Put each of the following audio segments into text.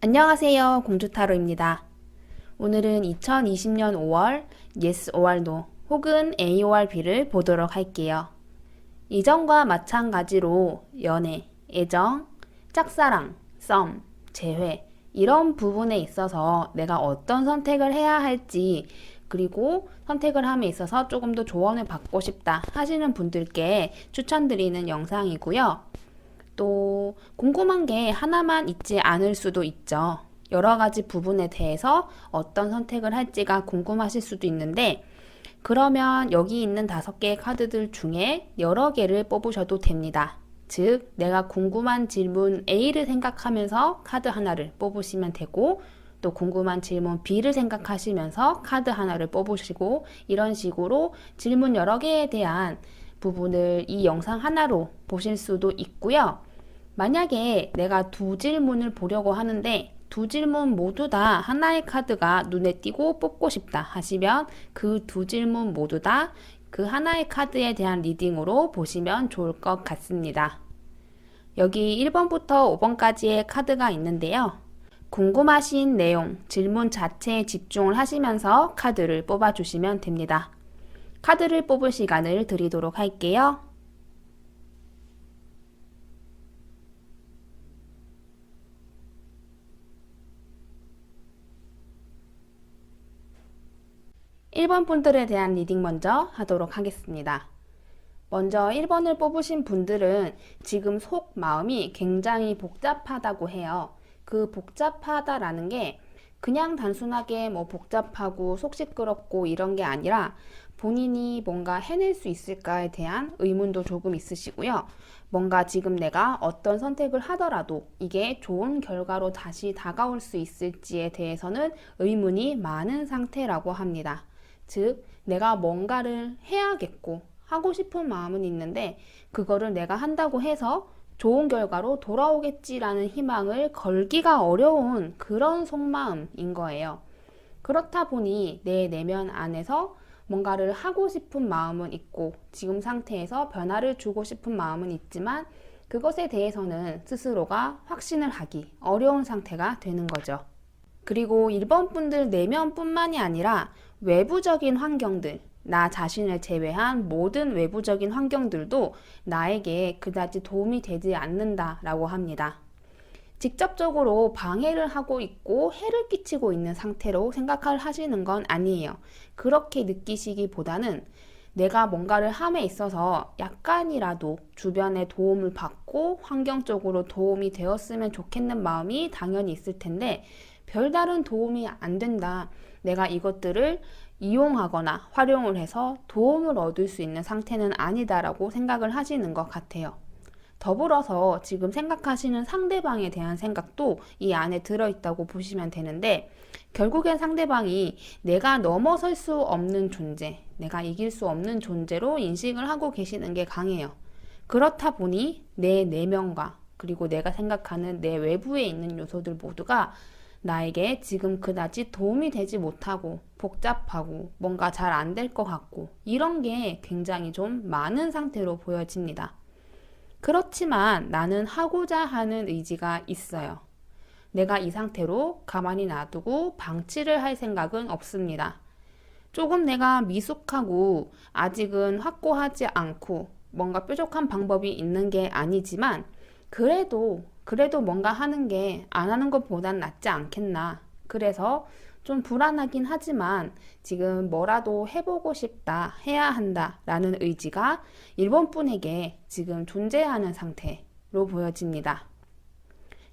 안녕하세요. 공주타로입니다. 오늘은 2020년 5월 Yes or No 혹은 A or B를 보도록 할게요. 이전과 마찬가지로 연애, 애정, 짝사랑, 썸, 재회 이런 부분에 있어서 내가 어떤 선택을 해야 할지 그리고 선택을 함에 있어서 조금 더 조언을 받고 싶다 하시는 분들께 추천드리는 영상이고요. 또 궁금한 게 하나만 있지 않을 수도 있죠. 여러 가지 부분에 대해서 어떤 선택을 할지가 궁금하실 수도 있는데, 그러면 여기 있는 5개의 카드들 중에 여러 개를 뽑으셔도 됩니다. 즉, 내가 궁금한 질문 A를 생각하면서 카드 하나를 뽑으시면 되고, 또 궁금한 질문 B를 생각하시면서 카드 하나를 뽑으시고, 이런 식으로 질문 여러 개에 대한 부분을 이 영상 하나로 보실 수도 있고요. 만약에 내가 두 질문을 보려고 하는데 두 질문 모두 다 하나의 카드가 눈에 띄고 뽑고 싶다 하시면 그 두 질문 모두 다 그 하나의 카드에 대한 리딩으로 보시면 좋을 것 같습니다. 여기 1번부터 5번까지의 카드가 있는데요. 궁금하신 내용, 질문 자체에 집중을 하시면서 카드를 뽑아주시면 됩니다. 카드를 뽑을 시간을 드리도록 할게요. 1번 분들에 대한 리딩 먼저 하도록 하겠습니다. 먼저 1번을 뽑으신 분들은 지금 속 마음이 굉장히 복잡하다고 해요. 그 복잡하다라는 게 그냥 단순하게 뭐 복잡하고 속 시끄럽고 이런 게 아니라 본인이 뭔가 해낼 수 있을까에 대한 의문도 조금 있으시고요. 뭔가 지금 내가 어떤 선택을 하더라도 이게 좋은 결과로 다시 다가올 수 있을지에 대해서는 의문이 많은 상태라고 합니다. 즉, 내가 뭔가를 해야겠고 하고 싶은 마음은 있는데 그거를 내가 한다고 해서 좋은 결과로 돌아오겠지라는 희망을 걸기가 어려운 그런 속마음인 거예요. 그렇다 보니 내 내면 안에서 뭔가를 하고 싶은 마음은 있고 지금 상태에서 변화를 주고 싶은 마음은 있지만 그것에 대해서는 스스로가 확신을 하기 어려운 상태가 되는 거죠. 그리고 1번 분들 내면뿐만이 아니라 외부적인 환경들, 나 자신을 제외한 모든 외부적인 환경들도 나에게 그다지 도움이 되지 않는다라고 합니다. 직접적으로 방해를 하고 있고 해를 끼치고 있는 상태로 생각을 하시는 건 아니에요. 그렇게 느끼시기보다는 내가 뭔가를 함에 있어서 약간이라도 주변의 도움을 받고 환경적으로 도움이 되었으면 좋겠는 마음이 당연히 있을 텐데 별다른 도움이 안 된다. 내가 이것들을 이용하거나 활용을 해서 도움을 얻을 수 있는 상태는 아니다라고 생각을 하시는 것 같아요. 더불어서 지금 생각하시는 상대방에 대한 생각도 이 안에 들어있다고 보시면 되는데 결국엔 상대방이 내가 넘어설 수 없는 존재, 내가 이길 수 없는 존재로 인식을 하고 계시는 게 강해요. 그렇다 보니 내 내면과 그리고 내가 생각하는 내 외부에 있는 요소들 모두가 나에게 지금 그다지 도움이 되지 못하고 복잡하고 뭔가 잘 안 될 것 같고 이런 게 굉장히 좀 많은 상태로 보여집니다. 그렇지만 나는 하고자 하는 의지가 있어요. 내가 이 상태로 가만히 놔두고 방치를 할 생각은 없습니다. 조금 내가 미숙하고 아직은 확고하지 않고 뭔가 뾰족한 방법이 있는 게 아니지만 그래도 뭔가 하는 게 안 하는 것보단 낫지 않겠나. 그래서 좀 불안하긴 하지만 지금 뭐라도 해보고 싶다, 해야 한다 라는 의지가 일본 분에게 지금 존재하는 상태로 보여집니다.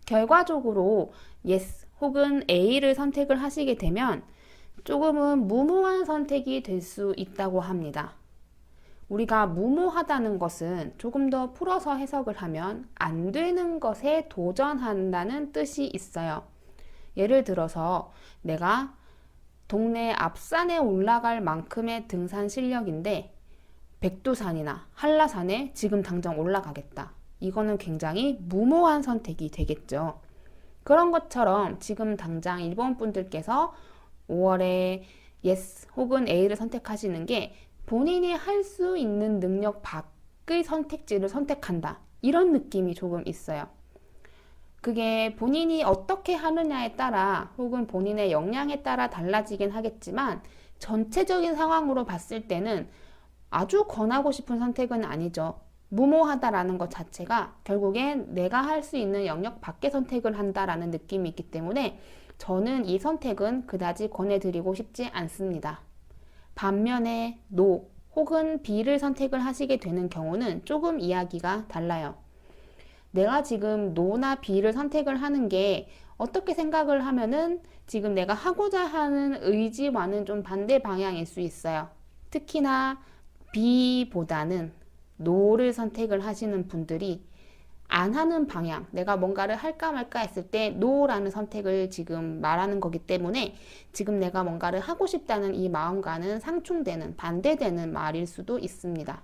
결과적으로 yes 혹은 A를 선택을 하시게 되면 조금은 무모한 선택이 될 수 있다고 합니다. 우리가 무모하다는 것은 조금 더 풀어서 해석을 하면 안 되는 것에 도전한다는 뜻이 있어요. 예를 들어서 내가 동네 앞산에 올라갈 만큼의 등산 실력인데 백두산이나 한라산에 지금 당장 올라가겠다. 이거는 굉장히 무모한 선택이 되겠죠. 그런 것처럼 지금 당장 일본 분들께서 5월에 yes 혹은 A를 선택하시는 게 본인이 할 수 있는 능력 밖의 선택지를 선택한다. 이런 느낌이 조금 있어요. 그게 본인이 어떻게 하느냐에 따라 혹은 본인의 역량에 따라 달라지긴 하겠지만 전체적인 상황으로 봤을 때는 아주 권하고 싶은 선택은 아니죠. 무모하다라는 것 자체가 결국엔 내가 할 수 있는 영역 밖의 선택을 한다라는 느낌이 있기 때문에 저는 이 선택은 그다지 권해드리고 싶지 않습니다. 반면에 노 혹은 B를 선택을 하시게 되는 경우는 조금 이야기가 달라요. 내가 지금 노나 B를 선택을 하는 게 어떻게 생각을 하면은 지금 내가 하고자 하는 의지와는 좀 반대 방향일 수 있어요. 특히나 B보다는 노를 선택을 하시는 분들이 안 하는 방향, 내가 뭔가를 할까 말까 했을 때 노라는 선택을 지금 말하는 거기 때문에 지금 내가 뭔가를 하고 싶다는 이 마음과는 상충되는, 반대되는 말일 수도 있습니다.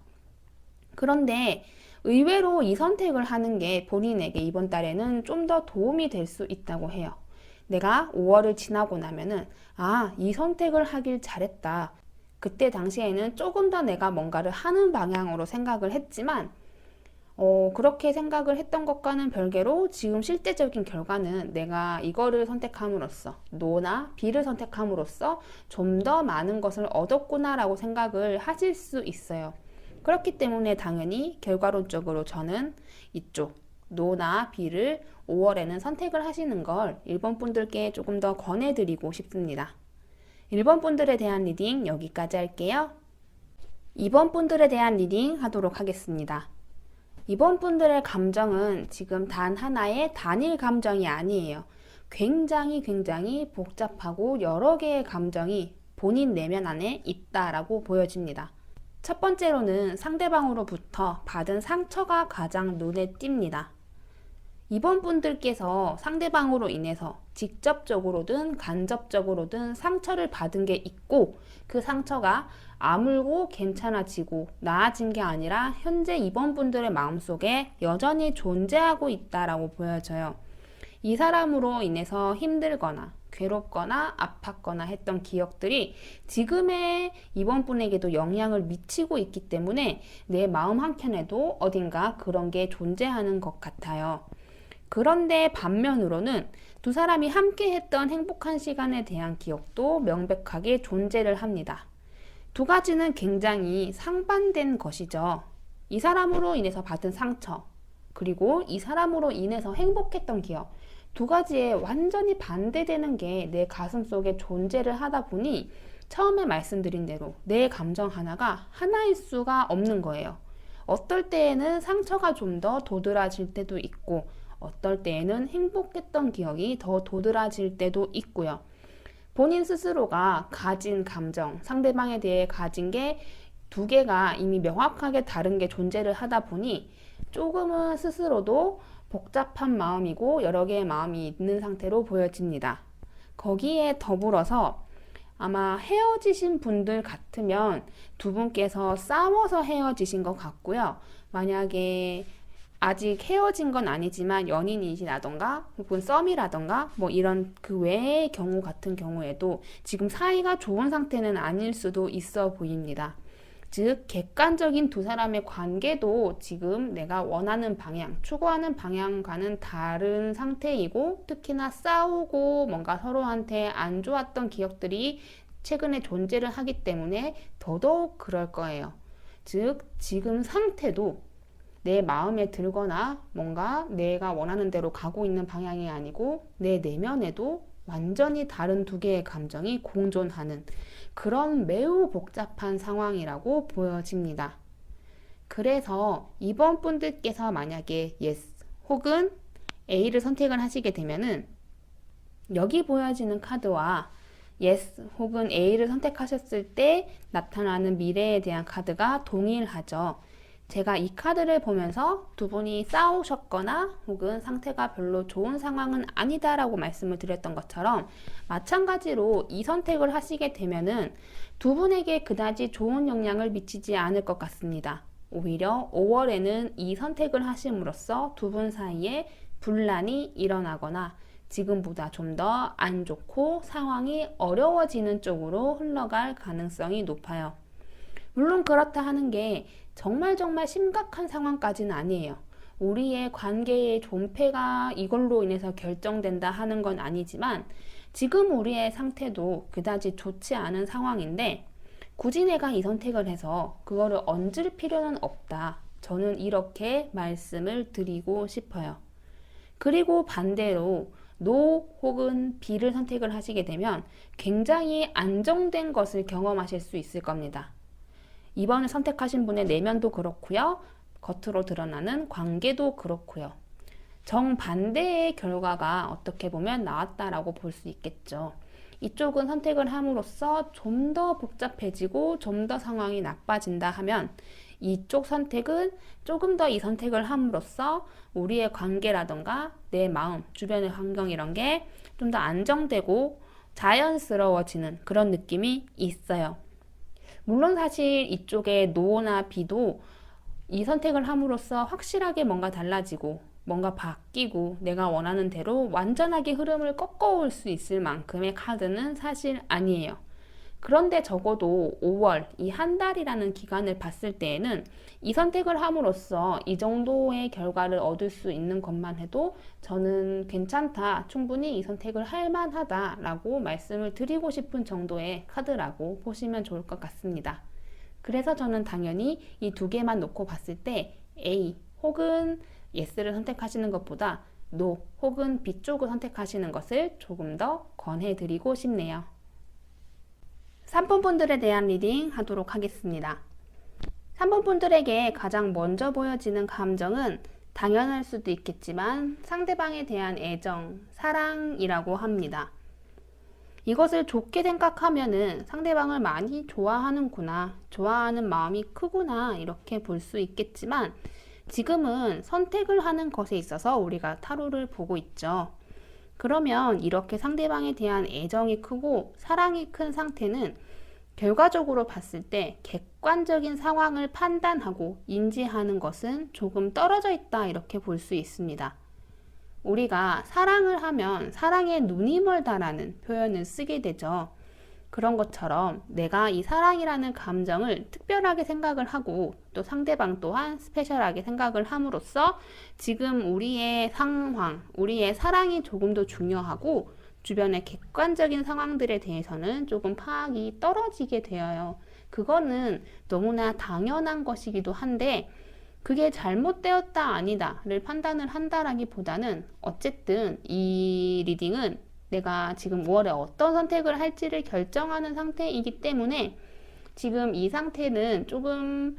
그런데 의외로 이 선택을 하는 게 본인에게 이번 달에는 좀 더 도움이 될 수 있다고 해요. 내가 5월을 지나고 나면은 이 선택을 하길 잘했다. 그때 당시에는 조금 더 내가 뭔가를 하는 방향으로 생각을 했지만 그렇게 생각을 했던 것과는 별개로 지금 실제적인 결과는 내가 이거를 선택함으로써 노나 B를 선택함으로써 좀 더 많은 것을 얻었구나라고 생각을 하실 수 있어요. 그렇기 때문에 당연히 결과론적으로 저는 이쪽 노나 B를 5월에는 선택을 하시는 걸 일본 분들께 조금 더 권해드리고 싶습니다. 1번 분들에 대한 리딩 여기까지 할게요. 2번 분들에 대한 리딩 하도록 하겠습니다. 2번 분들의 감정은 지금 단 하나의 단일 감정이 아니에요. 굉장히 복잡하고 여러 개의 감정이 본인 내면 안에 있다라고 보여집니다. 첫 번째로는 상대방으로부터 받은 상처가 가장 눈에 띕니다. 이번 분들께서 상대방으로 인해서 직접적으로든 간접적으로든 상처를 받은 게 있고 그 상처가 아물고 괜찮아지고 나아진 게 아니라 현재 이번 분들의 마음속에 여전히 존재하고 있다라고 보여져요. 이 사람으로 인해서 힘들거나 괴롭거나 아팠거나 했던 기억들이 지금의 이번 분에게도 영향을 미치고 있기 때문에 내 마음 한켠에도 어딘가 그런 게 존재하는 것 같아요. 그런데 반면으로는 두 사람이 함께 했던 행복한 시간에 대한 기억도 명백하게 존재를 합니다. 두 가지는 굉장히 상반된 것이죠. 이 사람으로 인해서 받은 상처, 그리고 이 사람으로 인해서 행복했던 기억, 두 가지에 완전히 반대되는 게 내 가슴 속에 존재를 하다 보니 처음에 말씀드린 대로 내 감정 하나가 하나일 수가 없는 거예요. 어떨 때에는 상처가 좀 더 도드라질 때도 있고 어떨 때에는 행복했던 기억이 더 도드라질 때도 있고요. 본인 스스로가 가진 감정, 상대방에 대해 가진 게 두 개가 이미 명확하게 다른 게 존재를 하다 보니 조금은 스스로도 복잡한 마음이고 여러 개의 마음이 있는 상태로 보여집니다. 거기에 더불어서 아마 헤어지신 분들 같으면 두 분께서 싸워서 헤어지신 것 같고요. 만약에 아직 헤어진 건 아니지만 연인이시라던가 혹은 썸이라던가 뭐 이런 그 외의 경우 같은 경우에도 지금 사이가 좋은 상태는 아닐 수도 있어 보입니다. 즉 객관적인 두 사람의 관계도 지금 내가 원하는 방향, 추구하는 방향과는 다른 상태이고 특히나 싸우고 뭔가 서로한테 안 좋았던 기억들이 최근에 존재를 하기 때문에 더더욱 그럴 거예요. 즉 지금 상태도 내 마음에 들거나 뭔가 내가 원하는 대로 가고 있는 방향이 아니고 내 내면에도 완전히 다른 두 개의 감정이 공존하는 그런 매우 복잡한 상황이라고 보여집니다. 그래서 이번 분들께서 만약에 yes 혹은 A를 선택을 하시게 되면은 여기 보여지는 카드와 yes 혹은 A를 선택하셨을 때 나타나는 미래에 대한 카드가 동일하죠. 제가 이 카드를 보면서 두 분이 싸우셨거나 혹은 상태가 별로 좋은 상황은 아니다라고 말씀을 드렸던 것처럼 마찬가지로 이 선택을 하시게 되면은 두 분에게 그다지 좋은 영향을 미치지 않을 것 같습니다. 오히려 5월에는 이 선택을 하심으로써 두 분 사이에 분란이 일어나거나 지금보다 좀 더 안 좋고 상황이 어려워지는 쪽으로 흘러갈 가능성이 높아요. 물론 그렇다 하는 게 정말 심각한 상황까지는 아니에요. 우리의 관계의 존폐가 이걸로 인해서 결정된다 하는 건 아니지만 지금 우리의 상태도 그다지 좋지 않은 상황인데 굳이 내가 이 선택을 해서 그거를 얹을 필요는 없다. 저는 이렇게 말씀을 드리고 싶어요. 그리고 반대로 노 혹은 B를 선택을 하시게 되면 굉장히 안정된 것을 경험하실 수 있을 겁니다. 이번에 선택하신 분의 내면도 그렇고요. 겉으로 드러나는 관계도 그렇고요. 정반대의 결과가 어떻게 보면 나왔다라고 볼 수 있겠죠. 이쪽은 선택을 함으로써 좀 더 복잡해지고 좀 더 상황이 나빠진다 하면 이쪽 선택은 조금 더 이 선택을 함으로써 우리의 관계라던가 내 마음, 주변의 환경 이런 게 좀 더 안정되고 자연스러워지는 그런 느낌이 있어요. 물론 사실 이쪽의 노나 비도 이 선택을 함으로써 확실하게 뭔가 달라지고 뭔가 바뀌고 내가 원하는 대로 완전하게 흐름을 꺾어올 수 있을 만큼의 카드는 사실 아니에요. 그런데 적어도 5월, 이 한 달이라는 기간을 봤을 때에는 이 선택을 함으로써 이 정도의 결과를 얻을 수 있는 것만 해도 저는 괜찮다, 충분히 이 선택을 할 만하다라고 말씀을 드리고 싶은 정도의 카드라고 보시면 좋을 것 같습니다. 그래서 저는 당연히 이 두 개만 놓고 봤을 때 A 혹은 Yes를 선택하시는 것보다 No 혹은 B 쪽을 선택하시는 것을 조금 더 권해드리고 싶네요. 3번 분들에 대한 리딩 하도록 하겠습니다. 3번 분들에게 가장 먼저 보여지는 감정은 당연할 수도 있겠지만 상대방에 대한 애정, 사랑이라고 합니다. 이것을 좋게 생각하면은 상대방을 많이 좋아하는구나, 좋아하는 마음이 크구나 이렇게 볼 수 있겠지만 지금은 선택을 하는 것에 있어서 우리가 타로를 보고 있죠. 그러면 이렇게 상대방에 대한 애정이 크고 사랑이 큰 상태는 결과적으로 봤을 때 객관적인 상황을 판단하고 인지하는 것은 조금 떨어져 있다 이렇게 볼 수 있습니다. 우리가 사랑을 하면 사랑에 눈이 멀다라는 표현을 쓰게 되죠. 그런 것처럼 내가 이 사랑이라는 감정을 특별하게 생각을 하고 또 상대방 또한 스페셜하게 생각을 함으로써 지금 우리의 상황, 우리의 사랑이 조금 더 중요하고 주변의 객관적인 상황들에 대해서는 조금 파악이 떨어지게 되어요. 그거는 너무나 당연한 것이기도 한데 그게 잘못되었다 아니다를 판단을 한다라기보다는 어쨌든 이 리딩은 내가 지금 5월에 어떤 선택을 할지를 결정하는 상태이기 때문에 지금 이 상태는 조금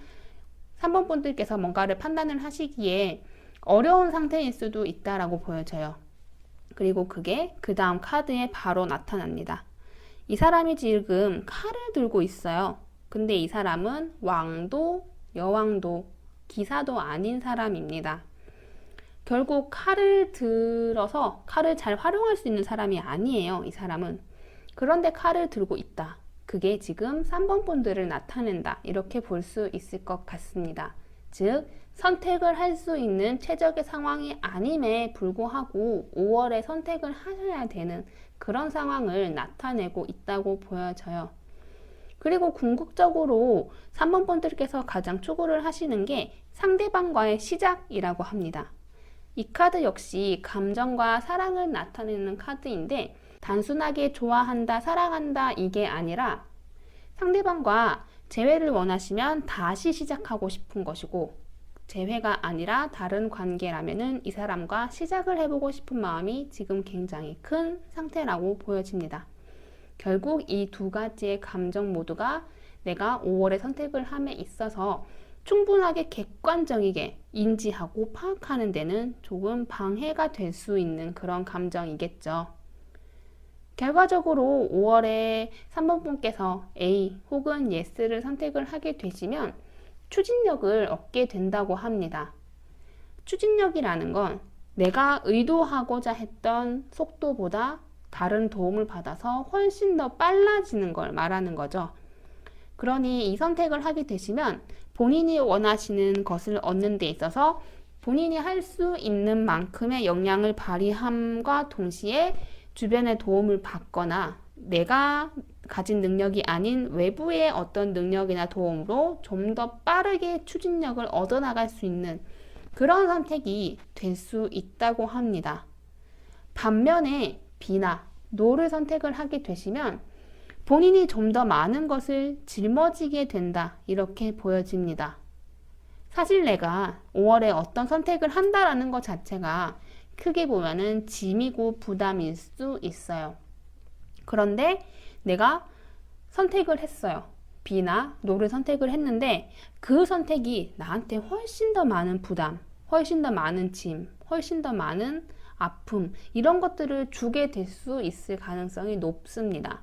3번 분들께서 뭔가를 판단을 하시기에 어려운 상태일 수도 있다라고 보여져요. 그리고 그게 그 다음 카드에 바로 나타납니다. 이 사람이 지금 칼을 들고 있어요. 근데 이 사람은 왕도, 여왕도, 기사도 아닌 사람입니다. 결국 칼을 들어서 칼을 잘 활용할 수 있는 사람이 아니에요. 이 사람은. 그런데 칼을 들고 있다. 그게 지금 3번 본드를 나타낸다. 이렇게 볼 수 있을 것 같습니다. 즉 선택을 할 수 있는 최적의 상황이 아님에 불구하고 5월에 선택을 하셔야 되는 그런 상황을 나타내고 있다고 보여져요. 그리고 궁극적으로 3번 본드께서 가장 추구를 하시는 게 상대방과의 시작이라고 합니다. 이 카드 역시 감정과 사랑을 나타내는 카드인데 단순하게 좋아한다, 사랑한다 이게 아니라 상대방과 재회를 원하시면 다시 시작하고 싶은 것이고 재회가 아니라 다른 관계라면은 이 사람과 시작을 해보고 싶은 마음이 지금 굉장히 큰 상태라고 보여집니다. 결국 이 두 가지의 감정 모두가 내가 5월에 선택을 함에 있어서 충분하게 객관적이게 인지하고 파악하는 데는 조금 방해가 될 수 있는 그런 감정이겠죠. 결과적으로 5월에 3번 분께서 A 혹은 Yes를 선택을 하게 되시면 추진력을 얻게 된다고 합니다. 추진력이라는 건 내가 의도하고자 했던 속도보다 다른 도움을 받아서 훨씬 더 빨라지는 걸 말하는 거죠. 그러니 이 선택을 하게 되시면 본인이 원하시는 것을 얻는 데 있어서 본인이 할 수 있는 만큼의 역량을 발휘함과 동시에 주변의 도움을 받거나 내가 가진 능력이 아닌 외부의 어떤 능력이나 도움으로 좀 더 빠르게 추진력을 얻어나갈 수 있는 그런 선택이 될 수 있다고 합니다. 반면에 B나 No를 선택을 하게 되시면 본인이 좀 더 많은 것을 짊어지게 된다, 이렇게 보여집니다. 사실 내가 5월에 어떤 선택을 한다라는 것 자체가 크게 보면은 짐이고 부담일 수 있어요. 그런데 내가 선택을 했어요. B나 No를 선택을 했는데 그 선택이 나한테 훨씬 더 많은 부담, 훨씬 더 많은 짐, 훨씬 더 많은 아픔, 이런 것들을 주게 될 수 있을 가능성이 높습니다.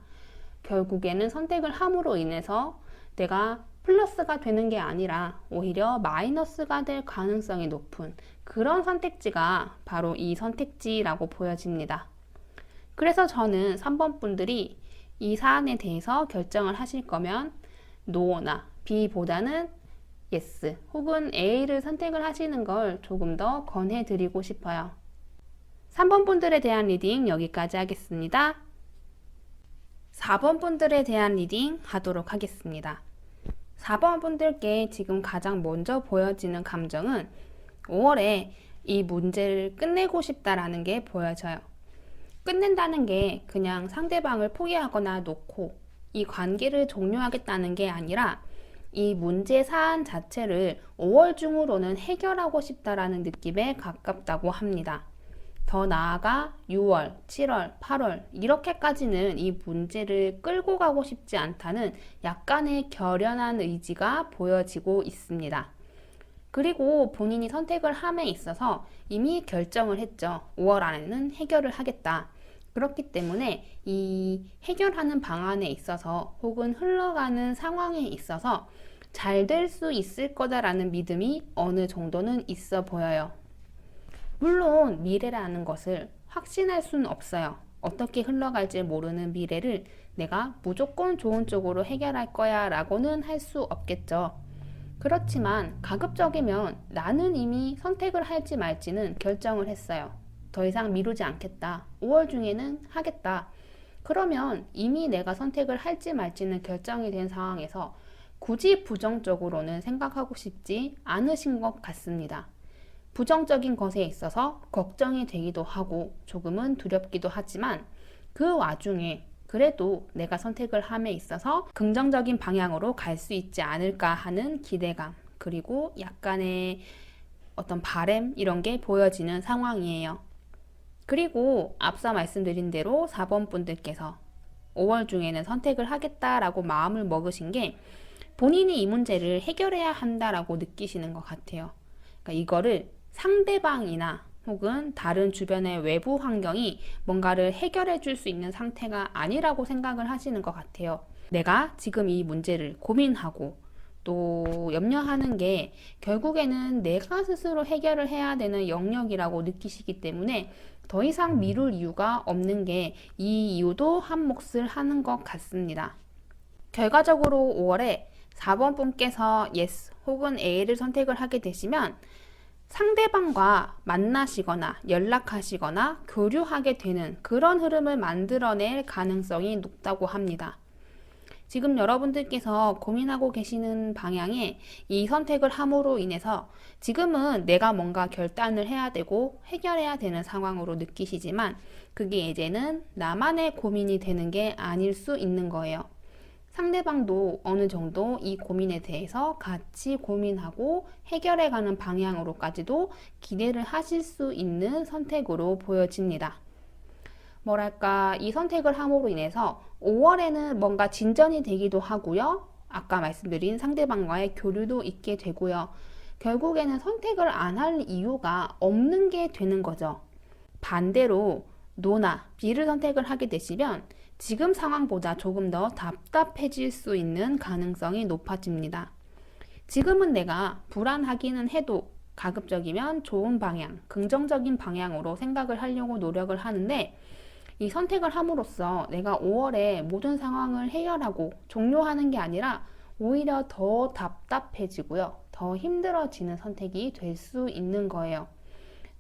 결국에는 선택을 함으로 인해서 내가 플러스가 되는 게 아니라 오히려 마이너스가 될 가능성이 높은 그런 선택지가 바로 이 선택지라고 보여집니다. 그래서 저는 3번 분들이 이 사안에 대해서 결정을 하실 거면 No나 B보다는 Yes 혹은 A를 선택을 하시는 걸 조금 더 권해드리고 싶어요. 3번 분들에 대한 리딩 여기까지 하겠습니다. 4번 분들에 대한 리딩 하도록 하겠습니다. 4번 분들께 지금 가장 먼저 보여지는 감정은 5월에 이 문제를 끝내고 싶다라는 게 보여져요. 끝낸다는 게 그냥 상대방을 포기하거나 놓고 이 관계를 종료하겠다는 게 아니라 이 문제 사안 자체를 5월 중으로는 해결하고 싶다라는 느낌에 가깝다고 합니다. 더 나아가 6월, 7월, 8월 이렇게까지는 이 문제를 끌고 가고 싶지 않다는 약간의 결연한 의지가 보여지고 있습니다. 그리고 본인이 선택을 함에 있어서 이미 결정을 했죠. 5월 안에는 해결을 하겠다. 그렇기 때문에 이 해결하는 방안에 있어서 혹은 흘러가는 상황에 있어서 잘 될 수 있을 거다라는 믿음이 어느 정도는 있어 보여요. 물론 미래라는 것을 확신할 수는 없어요. 어떻게 흘러갈지 모르는 미래를 내가 무조건 좋은 쪽으로 해결할 거야 라고는 할 수 없겠죠. 그렇지만 가급적이면 나는 이미 선택을 할지 말지는 결정을 했어요. 더 이상 미루지 않겠다. 5월 중에는 하겠다. 그러면 이미 내가 선택을 할지 말지는 결정이 된 상황에서 굳이 부정적으로는 생각하고 싶지 않으신 것 같습니다. 부정적인 것에 있어서 걱정이 되기도 하고 조금은 두렵기도 하지만 그 와중에 그래도 내가 선택을 함에 있어서 긍정적인 방향으로 갈 수 있지 않을까 하는 기대감, 그리고 약간의 어떤 바람 이런 게 보여지는 상황이에요. 그리고 앞서 말씀드린 대로 4번 분들께서 5월 중에는 선택을 하겠다라고 마음을 먹으신 게 본인이 이 문제를 해결해야 한다라고 느끼시는 것 같아요. 그러니까 이거를 상대방이나 혹은 다른 주변의 외부 환경이 뭔가를 해결해 줄 수 있는 상태가 아니라고 생각을 하시는 것 같아요. 내가 지금 이 문제를 고민하고 또 염려하는 게 결국에는 내가 스스로 해결을 해야 되는 영역이라고 느끼시기 때문에 더 이상 미룰 이유가 없는 게 이 이유도 한 몫을 하는 것 같습니다. 결과적으로 5월에 4번 분께서 Yes 혹은 A를 선택을 하게 되시면 상대방과 만나시거나 연락하시거나 교류하게 되는 그런 흐름을 만들어낼 가능성이 높다고 합니다. 지금 여러분들께서 고민하고 계시는 방향에 이 선택을 함으로 인해서 지금은 내가 뭔가 결단을 해야 되고 해결해야 되는 상황으로 느끼시지만 그게 이제는 나만의 고민이 되는 게 아닐 수 있는 거예요. 상대방도 어느 정도 이 고민에 대해서 같이 고민하고 해결해가는 방향으로까지도 기대를 하실 수 있는 선택으로 보여집니다. 뭐랄까, 이 선택을 함으로 인해서 5월에는 뭔가 진전이 되기도 하고요. 아까 말씀드린 상대방과의 교류도 있게 되고요. 결국에는 선택을 안 할 이유가 없는 게 되는 거죠. 반대로 No나 B를 선택을 하게 되시면 지금 상황보다 조금 더 답답해질 수 있는 가능성이 높아집니다. 지금은 내가 불안하기는 해도 가급적이면 좋은 방향, 긍정적인 방향으로 생각을 하려고 노력을 하는데 이 선택을 함으로써 내가 5월에 모든 상황을 해결하고 종료하는 게 아니라 오히려 더 답답해지고요. 더 힘들어지는 선택이 될 수 있는 거예요.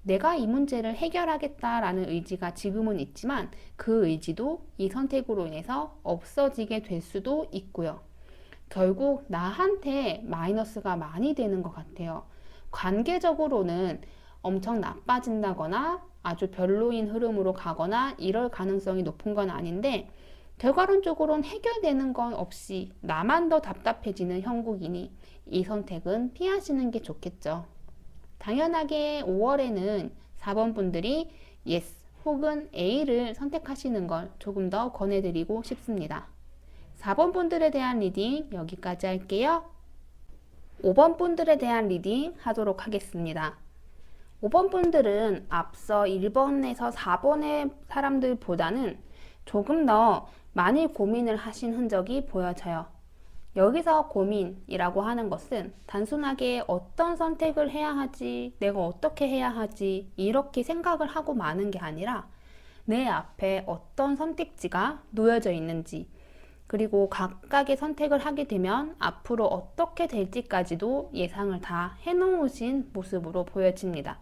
내가 이 문제를 해결하겠다라는 의지가 지금은 있지만 그 의지도 이 선택으로 인해서 없어지게 될 수도 있고요. 결국 나한테 마이너스가 많이 되는 것 같아요. 관계적으로는 엄청 나빠진다거나 아주 별로인 흐름으로 가거나 이럴 가능성이 높은 건 아닌데, 결과론적으로는 해결되는 건 없이 나만 더 답답해지는 형국이니 이 선택은 피하시는 게 좋겠죠. 당연하게 5월에는 4번 분들이 yes 혹은 A를 선택하시는 걸 조금 더 권해드리고 싶습니다. 4번 분들에 대한 리딩 여기까지 할게요. 5번 분들에 대한 리딩 하도록 하겠습니다. 5번 분들은 앞서 1번에서 4번의 사람들보다는 조금 더 많이 고민을 하신 흔적이 보여져요. 여기서 고민이라고 하는 것은 단순하게 어떤 선택을 해야 하지, 내가 어떻게 해야 하지, 이렇게 생각을 하고 마는 게 아니라 내 앞에 어떤 선택지가 놓여져 있는지, 그리고 각각의 선택을 하게 되면 앞으로 어떻게 될지까지도 예상을 다 해놓으신 모습으로 보여집니다.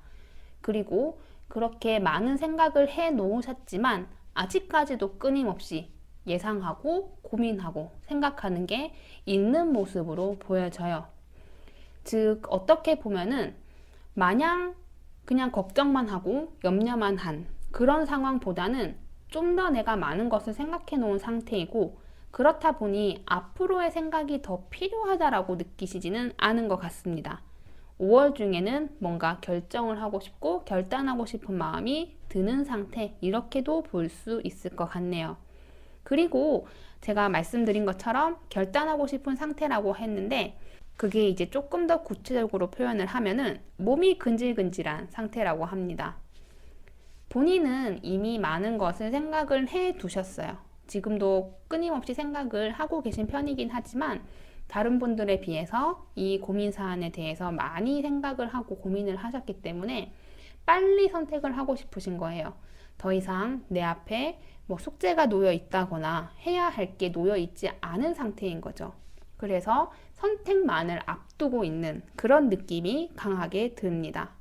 그리고 그렇게 많은 생각을 해 놓으셨지만 아직까지도 끊임없이 예상하고 고민하고 생각하는 게 있는 모습으로 보여져요. 즉, 어떻게 보면은 마냥 그냥 걱정만 하고 염려만 한 그런 상황보다는 좀 더 내가 많은 것을 생각해 놓은 상태이고, 그렇다 보니 앞으로의 생각이 더 필요하다라고 느끼시지는 않은 것 같습니다. 5월 중에는 뭔가 결정을 하고 싶고 결단하고 싶은 마음이 드는 상태, 이렇게도 볼 수 있을 것 같네요. 그리고 제가 말씀드린 것처럼 결단하고 싶은 상태라고 했는데, 그게 이제 조금 더 구체적으로 표현을 하면은 몸이 근질근질한 상태라고 합니다. 본인은 이미 많은 것을 생각을 해 두셨어요. 지금도 끊임없이 생각을 하고 계신 편이긴 하지만 다른 분들에 비해서 이 고민 사안에 대해서 많이 생각을 하고 고민을 하셨기 때문에 빨리 선택을 하고 싶으신 거예요. 더 이상 내 앞에 뭐 숙제가 놓여 있다거나 해야 할 게 놓여 있지 않은 상태인 거죠. 그래서 선택만을 앞두고 있는 그런 느낌이 강하게 듭니다.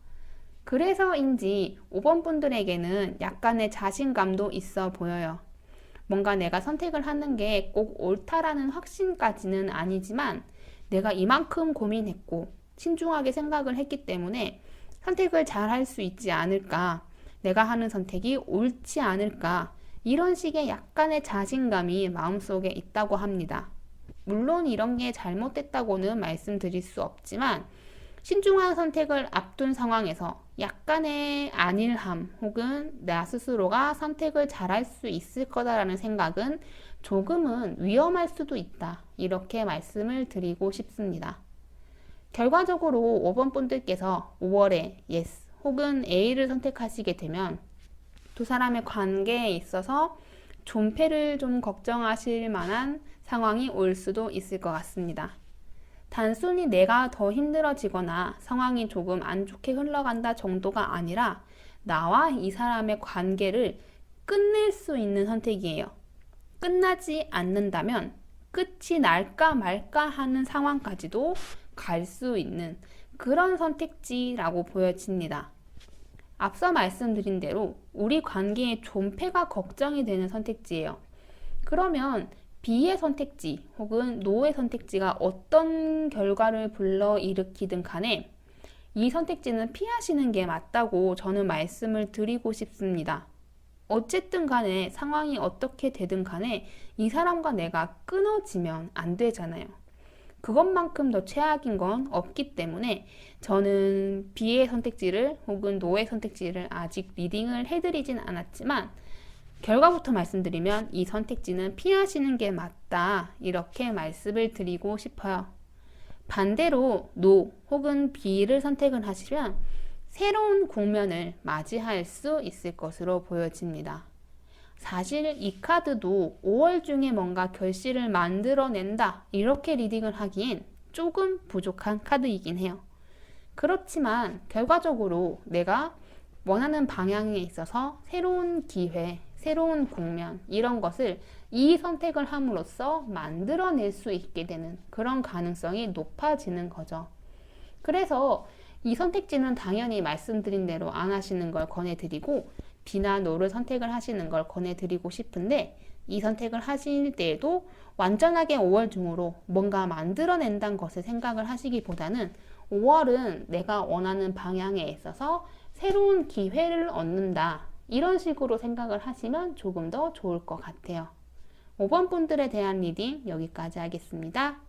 그래서인지 5번 분들에게는 약간의 자신감도 있어 보여요. 뭔가 내가 선택을 하는 게 꼭 옳다라는 확신까지는 아니지만 내가 이만큼 고민했고 신중하게 생각을 했기 때문에 선택을 잘 할 수 있지 않을까, 내가 하는 선택이 옳지 않을까, 이런 식의 약간의 자신감이 마음속에 있다고 합니다. 물론 이런 게 잘못됐다고는 말씀드릴 수 없지만 신중한 선택을 앞둔 상황에서 약간의 안일함 혹은 나 스스로가 선택을 잘할 수 있을 거다라는 생각은 조금은 위험할 수도 있다, 이렇게 말씀을 드리고 싶습니다. 결과적으로 5번 분들께서 5월에 yes 혹은 A를 선택하시게 되면 두 사람의 관계에 있어서 존폐를 좀 걱정하실 만한 상황이 올 수도 있을 것 같습니다. 단순히 내가 더 힘들어지거나 상황이 조금 안 좋게 흘러간다 정도가 아니라 나와 이 사람의 관계를 끝낼 수 있는 선택이에요. 끝나지 않는다면 끝이 날까 말까 하는 상황까지도 갈 수 있는 그런 선택지라고 보여집니다. 앞서 말씀드린 대로 우리 관계의 존폐가 걱정이 되는 선택지예요. 그러면 B의 선택지 혹은 No의 선택지가 어떤 결과를 불러일으키든 간에 이 선택지는 피하시는 게 맞다고 저는 말씀을 드리고 싶습니다. 어쨌든 간에 상황이 어떻게 되든 간에 이 사람과 내가 끊어지면 안 되잖아요. 그것만큼 더 최악인 건 없기 때문에 저는 B의 선택지를 혹은 No의 선택지를 아직 리딩을 해드리진 않았지만 결과부터 말씀드리면 이 선택지는 피하시는 게 맞다, 이렇게 말씀을 드리고 싶어요. 반대로 No 혹은 B를 선택을 하시면 새로운 국면을 맞이할 수 있을 것으로 보여집니다. 사실 이 카드도 5월 중에 뭔가 결실을 만들어낸다, 이렇게 리딩을 하기엔 조금 부족한 카드이긴 해요. 그렇지만 결과적으로 내가 원하는 방향에 있어서 새로운 기회, 새로운 국면, 이런 것을 이 선택을 함으로써 만들어낼 수 있게 되는 그런 가능성이 높아지는 거죠. 그래서 이 선택지는 당연히 말씀드린 대로 안 하시는 걸 권해드리고 B나 No를 선택을 하시는 걸 권해드리고 싶은데, 이 선택을 하실 때에도 완전하게 5월 중으로 뭔가 만들어낸다는 것을 생각을 하시기보다는 5월은 내가 원하는 방향에 있어서 새로운 기회를 얻는다. 이런 식으로 생각을 하시면 조금 더 좋을 것 같아요. 5번 분들에 대한 리딩 여기까지 하겠습니다.